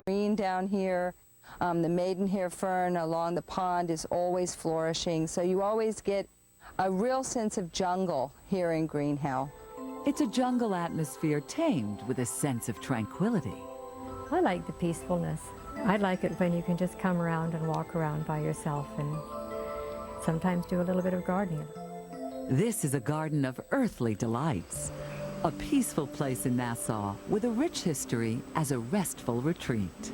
green down here. The maidenhair fern along the pond is always flourishing, so you always get a real sense of jungle here in Greenhow. It's a jungle atmosphere tamed with a sense of tranquility. I like the peacefulness. I like it when you can just come around and walk around by yourself and sometimes do a little bit of gardening. This is a garden of earthly delights, a peaceful place in Nassau with a rich history as a restful retreat.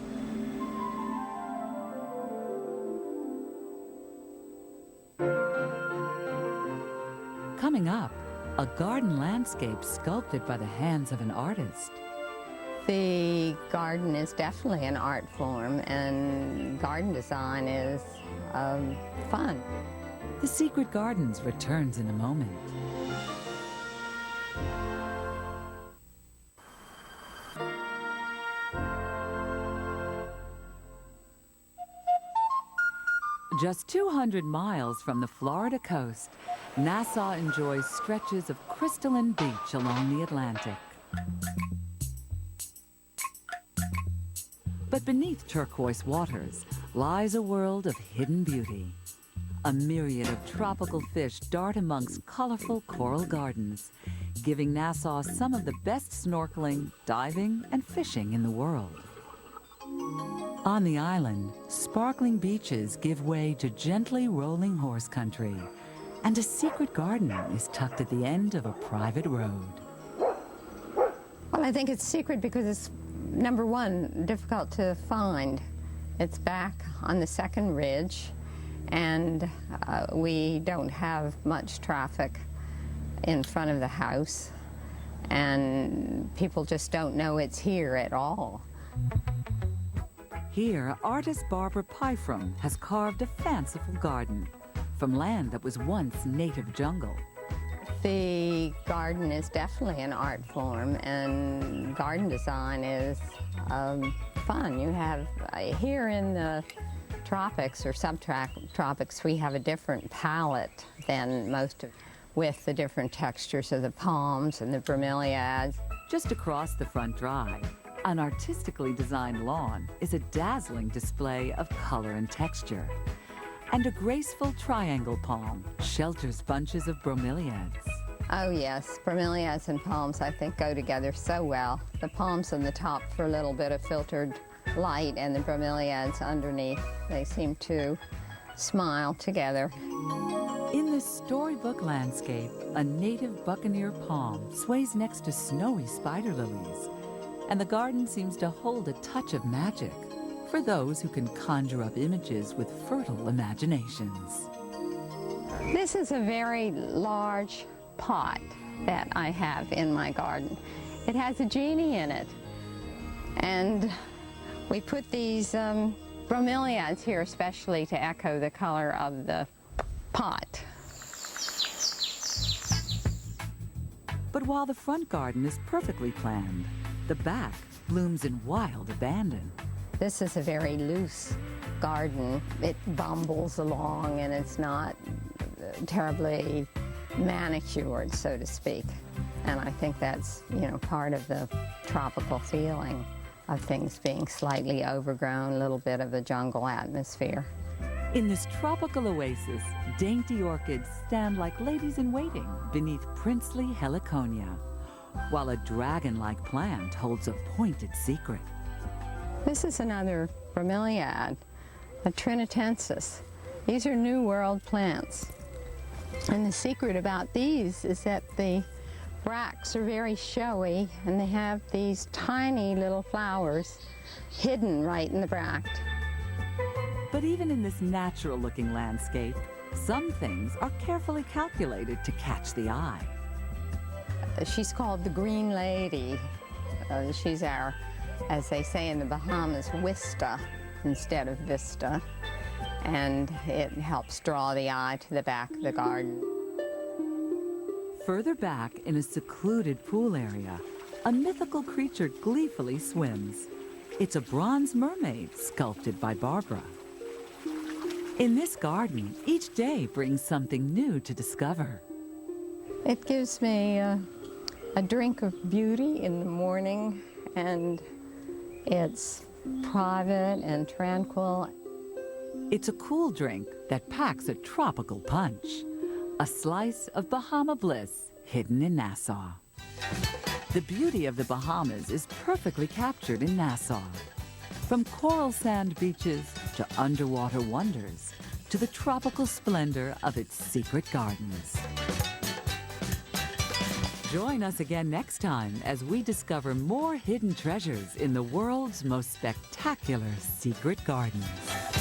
Coming up, a garden landscape sculpted by the hands of an artist. The garden is definitely an art form, and garden design is fun. The Secret Gardens returns in a moment. Just 200 miles from the Florida coast, Nassau enjoys stretches of crystalline beach along the Atlantic. But beneath turquoise waters lies a world of hidden beauty. A myriad of tropical fish dart amongst colorful coral gardens, giving Nassau some of the best snorkeling, diving, and fishing in the world. On the island, sparkling beaches give way to gently rolling horse country, and a secret garden is tucked at the end of a private road. Well, I think it's secret because it's, number one, difficult to find. It's back on the second ridge, and we don't have much traffic in front of the house, and people just don't know it's here at all. Here, artist Barbara Pyfrom has carved a fanciful garden from land that was once native jungle. The garden is definitely an art form, and garden design is fun. You have, here in the tropics or subtropics, we have a different palette than most of, with the different textures of the palms and the bromeliads. Just across the front drive, an artistically designed lawn is a dazzling display of color and texture. And a graceful triangle palm shelters bunches of bromeliads. Oh yes, bromeliads and palms I think go together so well. The palms on the top for a little bit of filtered light, and the bromeliads underneath. They seem to smile together. In this storybook landscape, a native buccaneer palm sways next to snowy spider lilies, and the garden seems to hold a touch of magic for those who can conjure up images with fertile imaginations. This is a very large pot that I have in my garden. It has a genie in it, and we put these bromeliads here especially to echo the color of the pot. But while the front garden is perfectly planned, the back blooms in wild abandon. This is a very loose garden. It bumbles along, and it's not terribly manicured, so to speak. And I think that's, you know, part of the tropical feeling of things being slightly overgrown, a little bit of a jungle atmosphere. In this tropical oasis, dainty orchids stand like ladies-in-waiting beneath princely heliconia, while a dragon-like plant holds a pointed secret. This is another bromeliad, a trinitensis. These are New World plants. And the secret about these is that the bracts are very showy, and they have these tiny little flowers hidden right in the bract. But even in this natural-looking landscape, some things are carefully calculated to catch the eye. She's called the Green Lady. She's our, as they say in the Bahamas, Wista instead of Vista. And it helps draw the eye to the back of the garden. Further back, in a secluded pool area, a mythical creature gleefully swims. It's a bronze mermaid sculpted by Barbara. In this garden, each day brings something new to discover. It gives me a drink of beauty in the morning, and it's private and tranquil. It's a cool drink that packs a tropical punch. A slice of Bahama bliss hidden in Nassau. The beauty of the Bahamas is perfectly captured in Nassau. From coral sand beaches to underwater wonders to the tropical splendor of its secret gardens. Join us again next time as we discover more hidden treasures in the world's most spectacular secret gardens.